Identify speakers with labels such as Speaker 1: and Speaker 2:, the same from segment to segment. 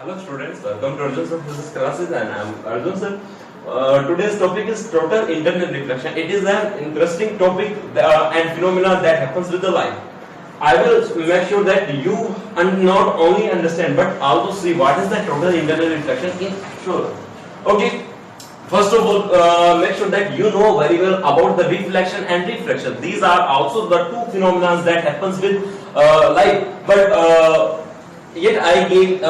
Speaker 1: Hello students, welcome to Arjun sir physics classes and I am Arjun sir. Today's topic is total internal reflection. It is an interesting topic and phenomena that happens with the light. I will make sure that you not only understand but also see what is the total internal reflection in actual. Okay, first of all, make sure that you know very well about the reflection and refraction. These are also the two phenomena that happens with light. But yet I gave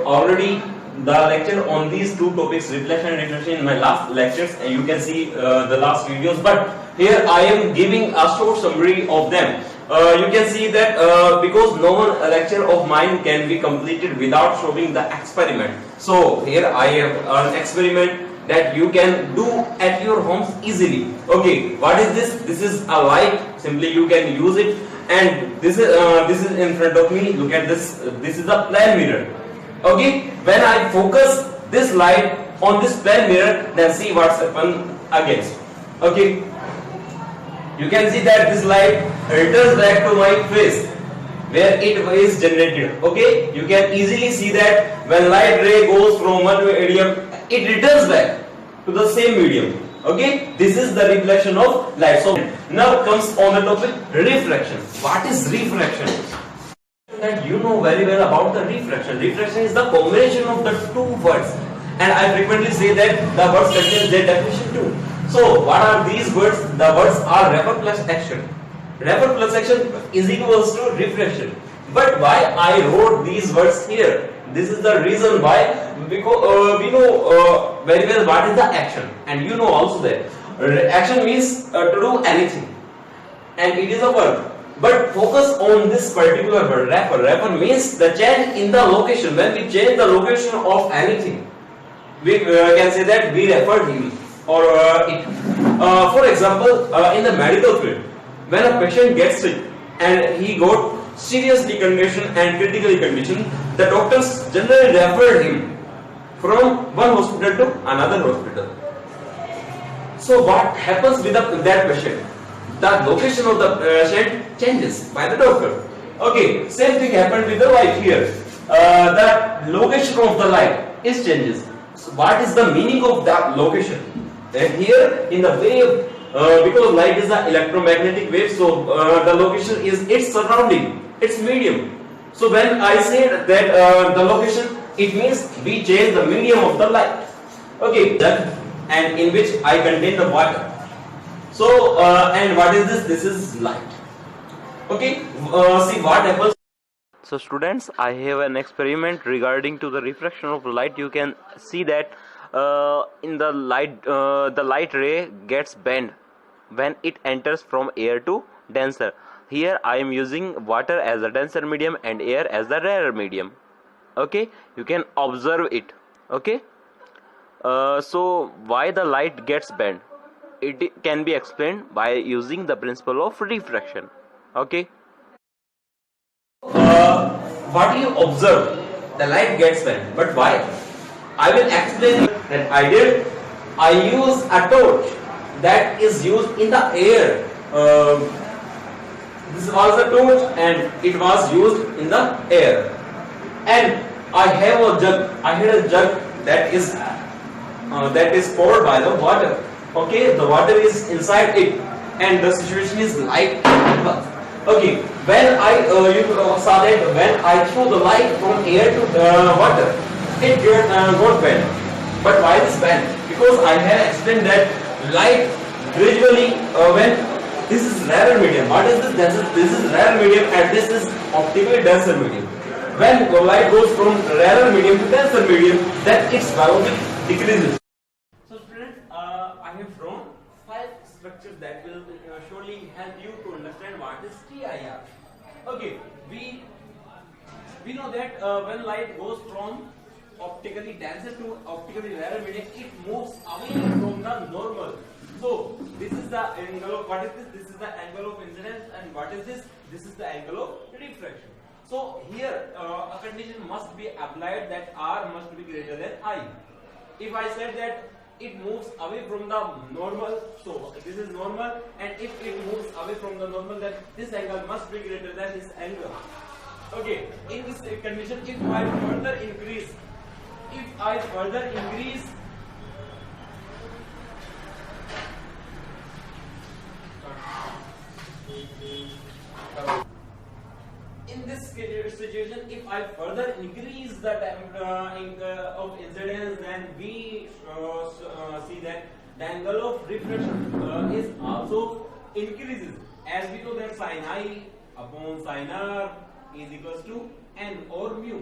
Speaker 1: already the lecture on these two topics, reflection and refraction, in my last lectures, and you can see the last videos. But here I am giving a short summary of them. You can see that because no one lecture of mine can be completed without showing the experiment. So here I have an experiment that you can do at your homes easily. Okay, what is this? This is a light. Simply you can use it. And this is in front of me. Look at this. This is a plane mirror. Okay. When I focus this light on this plane mirror, then see what's happen against. Okay. You can see that this light returns back to my face where it is generated. Okay. You can easily see that when light ray goes from one medium, it returns back to the same medium. Okay, this is the reflection of light. So now comes on the topic refraction. What is refraction? That you know very well about the refraction. Refraction is the combination of the two words, and I frequently say that the words contain their definition too. So what are these words? The words are refer plus action. Refer plus action is equals to refraction. But why I wrote these words here? This is the reason why, because we know very well what is the action, and you know also that action means to do anything, and it is a verb. But focus on this particular word, refer. Refer means the change in the location. When we change the location of anything, we can say that we referred him or it. For example, in the medical field, when a patient gets sick and he got seriously conditioned and critically conditioned, the doctors generally referred him from one hospital to another hospital. So what happens with that patient? The location of the patient changes by the doctor. Okay, same thing happened with the light here. The location of the light is changes. So what is the meaning of that location? Here in the wave, because light is an electromagnetic wave, so the location is its surrounding, its medium. So when I say that the location, it means we change the medium of the light. Okay, that, and in which I contain the water. So and what is this? This is light. Okay, see what happens. So students, I have an experiment regarding to the refraction of light. You can see that in the light ray gets bent when it enters from air to denser. Here I am using water as a denser medium and air as the rarer medium. Okay, you can observe it. Okay, so why the light gets bent? It can be explained by using the principle of refraction. Okay, what you observe, the light gets bent, but why? I will explain that idea. I use a torch that is used in the air. This was a torch and it was used in the air. And I have a jug. I had a jug that is poured by the water. Okay, the water is inside it, and the situation is light. Okay, when you saw that when I threw the light from air to water, it got bent. But why this bent? Because I have explained that light gradually when this is rarer medium. What is this? This is rarer medium and this is optically denser medium. When the light goes from rarer medium to denser medium, then its velocity decreases. So students, I have drawn 5 structures that will surely help you to understand what is TIR. Okay, we know that when light goes from optically denser to optically rarer medium, it moves away from the normal. So this is the angle of, what is this? This is the angle of incidence, and what is this? This is the angle of refraction. So here a condition must be applied that R must be greater than I. If I said that it moves away from the normal, so this is normal, and if it moves away from the normal, then this angle must be greater than this angle. Okay, in this condition, if I further increase, in this situation, if I further increase the time of incidence, then we see that the angle of reflection is also increases. As we know that sin I upon sin r is equals to n or mu.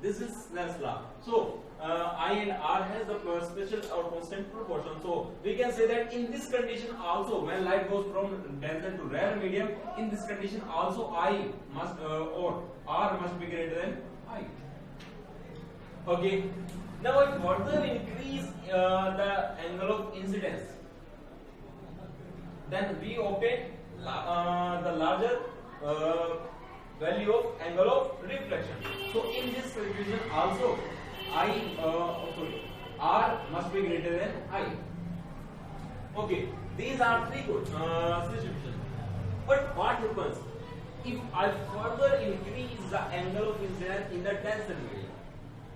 Speaker 1: This is Snell's law. So I and R has the special or constant proportion. So we can say that in this condition also, when light goes from denser to rarer medium, in this condition also I must or R must be greater than I. Okay. Now I further increase the angle of incidence, then we obtain the larger value of angle of reflection. So in this situation also R must be greater than I. Okay, these are three good situations. But what happens if I further increase the angle of incidence in the denser medium?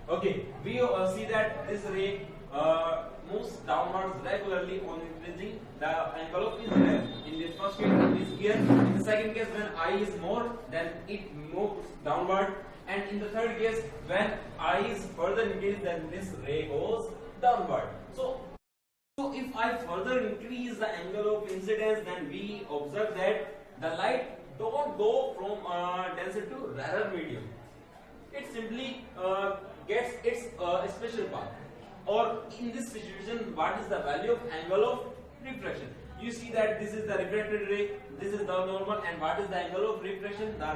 Speaker 1: Okay, we see that this ray moves downwards regularly on increasing the angle of incidence. In this first case, it is here. In the second case, when I is more, then it moves downward. And in the third case, when I is further increased, then this ray goes downward. So if I further increase the angle of incidence, then we observe that the light don't go from denser to rarer medium. It simply gets its special path. Or in this situation, what is the value of angle of reflection? You see that this is the refracted ray, this is the normal, and what is the angle of reflection? The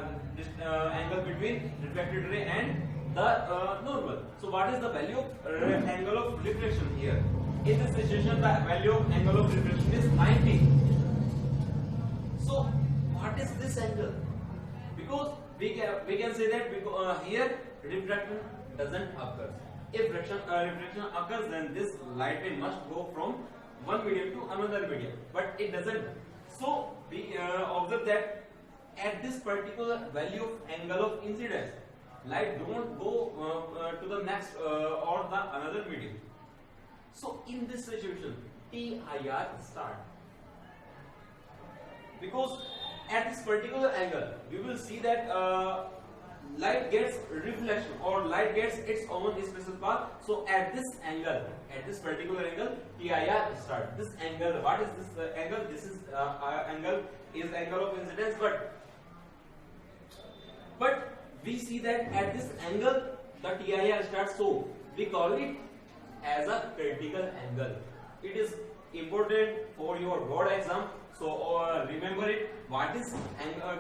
Speaker 1: angle between refracted ray and the normal. So what is the value of angle of reflection here? In this situation, the value of angle of reflection is 90. So what is this angle? Because we can say that because here refraction doesn't occur. If refraction occurs, then this light ray must go from one medium to another medium, but it doesn't. So we observe that at this particular value of angle of incidence, light don't go to the next or the another medium. So in this situation, TIR start, because at this particular angle, we will see that light gets reflection or light gets its own special path. So at this angle, at this particular angle, TIR start. This angle, what is this angle? This is angle is angle of incidence, but we see that at this angle the TIR starts. So we call it as a critical angle. It is important for your board exam. So remember it. What is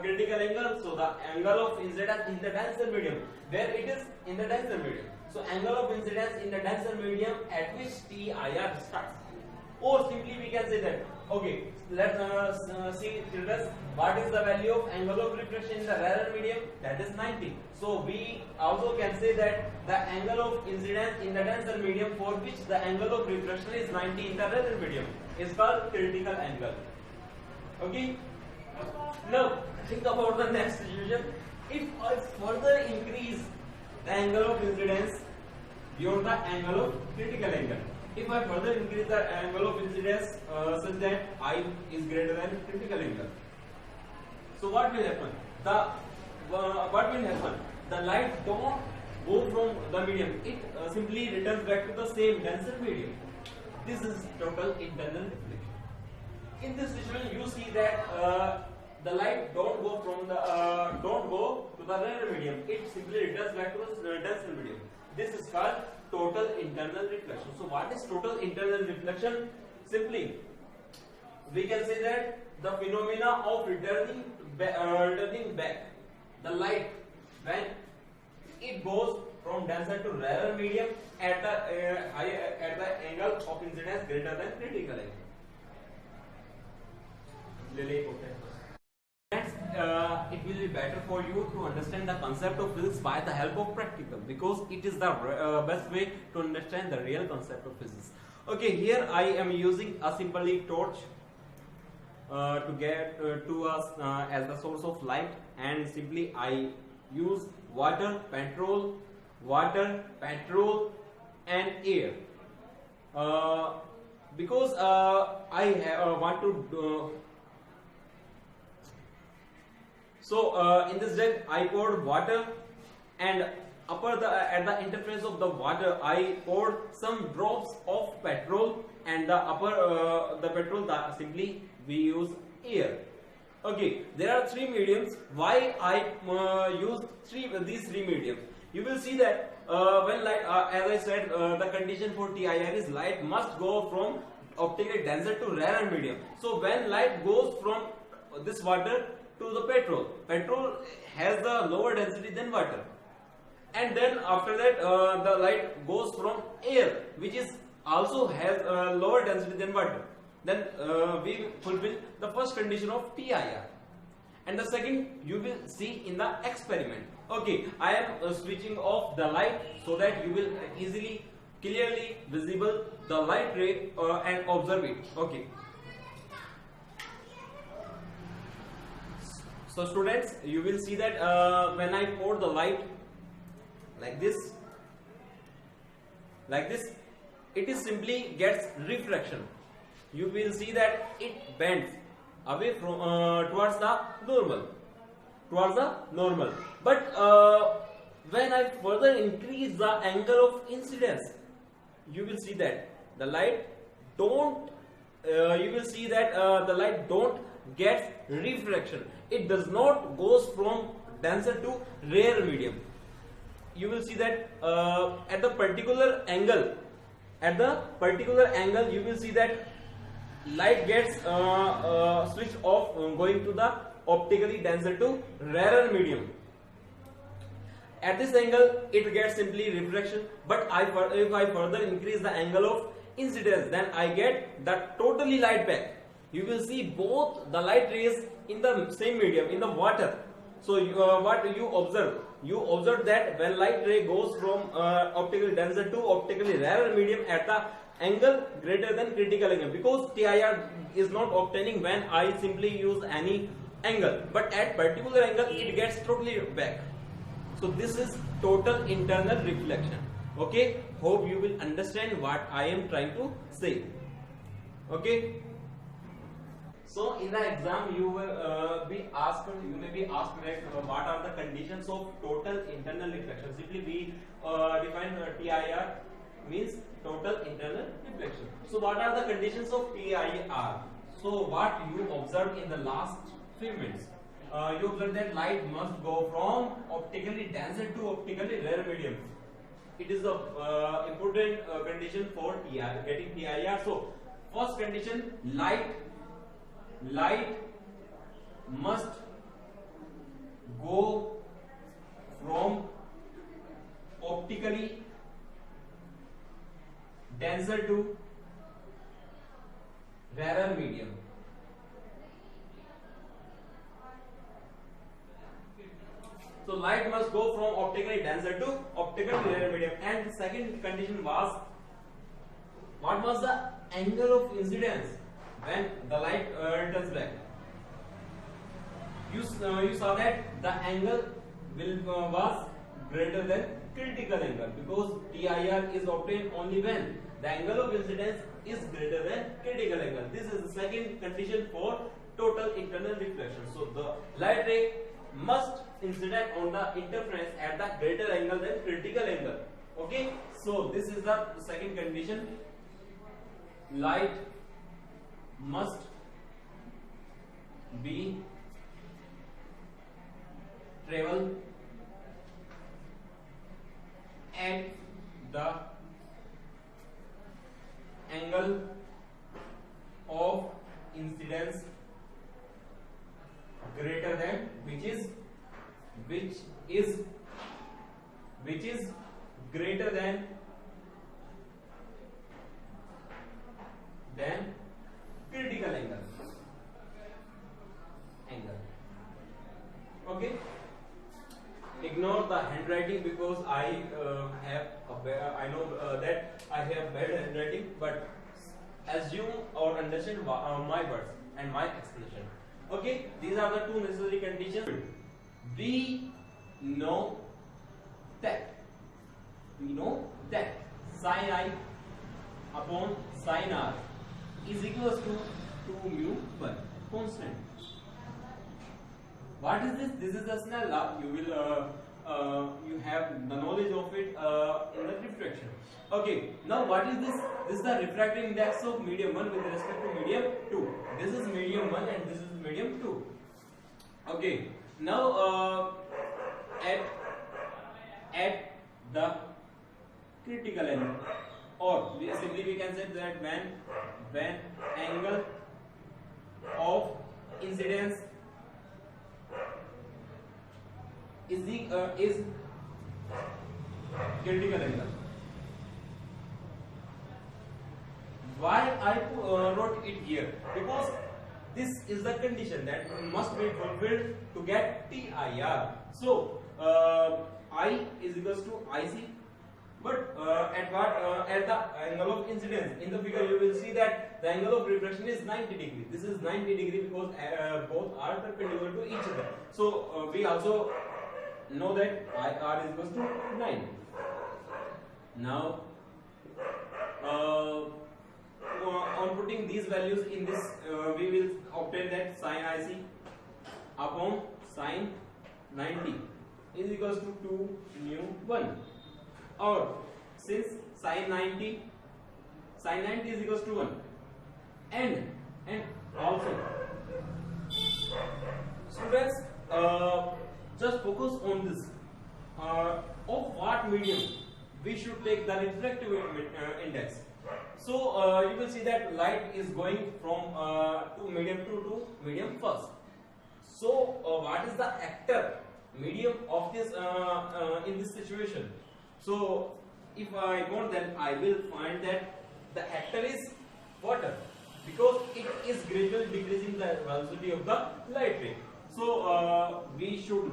Speaker 1: critical angle? So the angle of incidence in the denser medium, where it is in the denser medium. So angle of incidence in the denser medium at which TIR starts. Or simply we can say that, okay, let's see children, what is the value of angle of reflection in the rarer medium? That is 90. So we also can say that the angle of incidence in the denser medium for which the angle of reflection is 90 in the rarer medium is called critical angle. Okay. Now think about the next situation. If I further increase the angle of incidence beyond the angle of critical angle, if I further increase the angle of incidence such that I is greater than critical angle, so what will happen? The light don't go from the medium. It simply returns back to the same denser medium. This is total internal reflection. In this situation, you see that the light don't go to the rarer medium. It simply returns back to the denser medium. This is called total internal reflection. So what is total internal reflection? Simply we can say that the phenomena of returning back the light when it goes from denser to rarer medium at the angle of incidence greater than critical angle. Next, it will be better for you to understand the concept of physics by the help of practical, because it is the best way to understand the real concept of physics. Okay, here I am using a simply torch to get to us as the source of light, and simply I use water, petrol and air. Because I want to in this deck I poured water, and at the interface of the water I poured some drops of petrol, and the petrol simply we use air. Okay, there are three mediums. Why I use these three mediums? You will see that when light, as I said, the condition for TIR is light must go from optically denser to rarer medium. So when light goes from this water to the petrol has the lower density than water, and then after that the light goes from air, which is also has lower density than water. Then we fulfill the first condition of TIR, and the second you will see in the experiment. Okay, I am switching off the light so that you will easily clearly visible the light ray and observe it. Okay, so students, you will see that when I pour the light like this, it is simply gets refraction. You will see that it bends away from towards the normal. But when I further increase the angle of incidence, you will see that the light don't get refraction. It does not goes from denser to rare medium. You will see that at the particular angle, you will see that light gets switched off, going to the optically denser to rarer medium. At this angle it gets simply refraction, but if I further increase the angle of incidence, then I get the totally light back. You will see both the light rays in the same medium, in the water. So what you observe? You observe that when light ray goes from optically denser to optically rarer medium at the angle greater than critical angle, because TIR is not obtaining when I simply use any angle, but at particular angle it gets totally back. So this is total internal reflection. Okay, hope you will understand what I am trying to say. Okay, so in the exam you will be asked, you may be asked like what are the conditions of total internal reflection. Simply we define TIR means total internal reflection. So what are the conditions of TIR? So what you observed in the last few minutes, you observed that light must go from optically denser to optically rare medium. It is the important condition for TIR, getting TIR. So first condition, light must go from optically denser to rarer medium. So light must go from optically denser to optically rarer medium. And the second condition was, what was the angle of incidence when the light returns back? You saw that the angle was greater than critical angle, because TIR is obtained only when the angle of incidence is greater than critical angle. This is the second condition for total internal reflection. So the light ray must incident on the interference at the greater angle than critical angle. Okay, so this is the second condition. Light must be travel at the angle of incidence greater than, which is greater than critical angle. Okay, ignore the handwriting because I know that I have bad handwriting, but assume or understand my words and my explanation. Okay, these are the two necessary conditions. We know that sin I upon sin r is equals to 2 mu 1 constant. What is this? This is the Snell law. You will you have the knowledge of it in the refraction. Okay. Now what is this? This is the refractive index of medium 1 with respect to medium 2. This is medium 1 and this is medium 2. Okay. Now at the critical angle, or simply we can say that when angle of incidence is critical angle. Why I wrote it here? Because this is the condition that must be fulfilled to get TIR. So I is equals to IC, but at the angle of incidence in the figure you will see that the angle of refraction is 90 degree. This is 90 degree because both are perpendicular to each other. So we also know that IR is equals to 9. Now on putting these values in this, we will obtain that sin IC upon sin 90 is equals to 2 mu 1. Or since sin 90 is equals to 1, and also students just focus on this. Of what medium we should take the refractive index. So you will see that light is going from to medium 2 to medium first. So what is the actor medium of this in this situation? So if I want, then I will find that the actor is water, because it is gradually decreasing the velocity of the light ray. So we should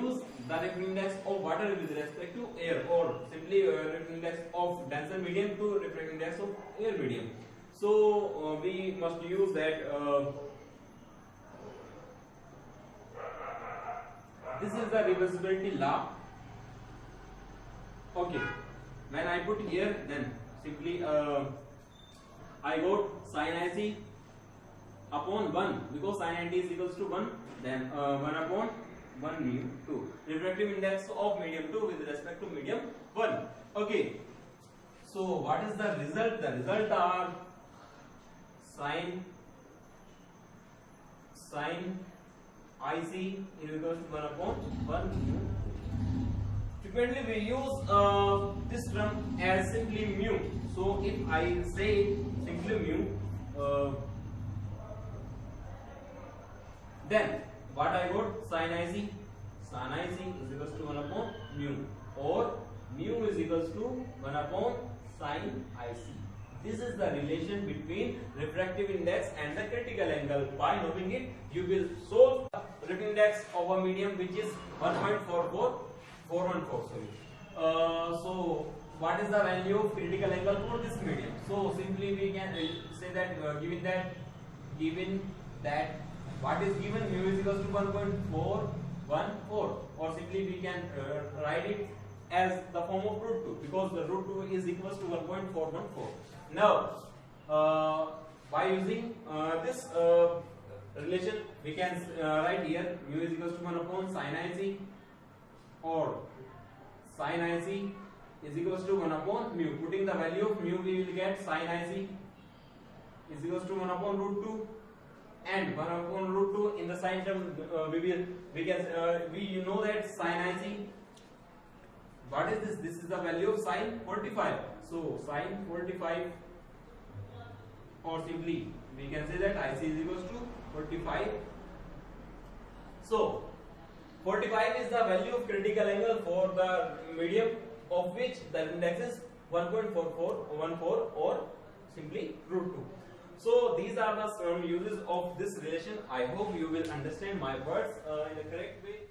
Speaker 1: use the refractive index of water with respect to air, or simply refractive index of denser medium to refractive index of air medium. So we must use that. This is the reversibility law. Okay, when I put here, then simply I got sin IC upon 1, because sin 90 is equals to 1, then 1 upon 1 mu 2. Refractive index of medium 2 with respect to medium 1. Okay, so what is the result? The result are sin IC is equals to 1 upon 1 mu 2. Frequently we use this term as simply mu. So if I say simply mu, then what I got? Sin IC is equals to 1 upon mu, or mu is equals to 1 upon sin IC. This is the relation between refractive index and the critical angle. By knowing it, you will solve the refractive index of a medium which is 1.414. So what is the value of critical angle for this medium? So simply we can say that given that what is given, mu is equals to 1.414, or simply we can write it as the form of root 2, because the root 2 is equals to 1.414. Now by using this relation, we can write here mu is equals to 1 upon sin IC, or sin IC is equals to 1 upon mu. Putting the value of mu, we will get sin IC is equals to 1 upon root 2, and 1 upon root 2 in the sin term. We know that sin IC, what is this? This is the value of sin 45. So sin 45, or simply we can say that IC is equals to 45. So 45 is the value of critical angle for the medium of which the index is 1.4414, or simply root 2. So these are the some uses of this relation. I hope you will understand my words in the correct way.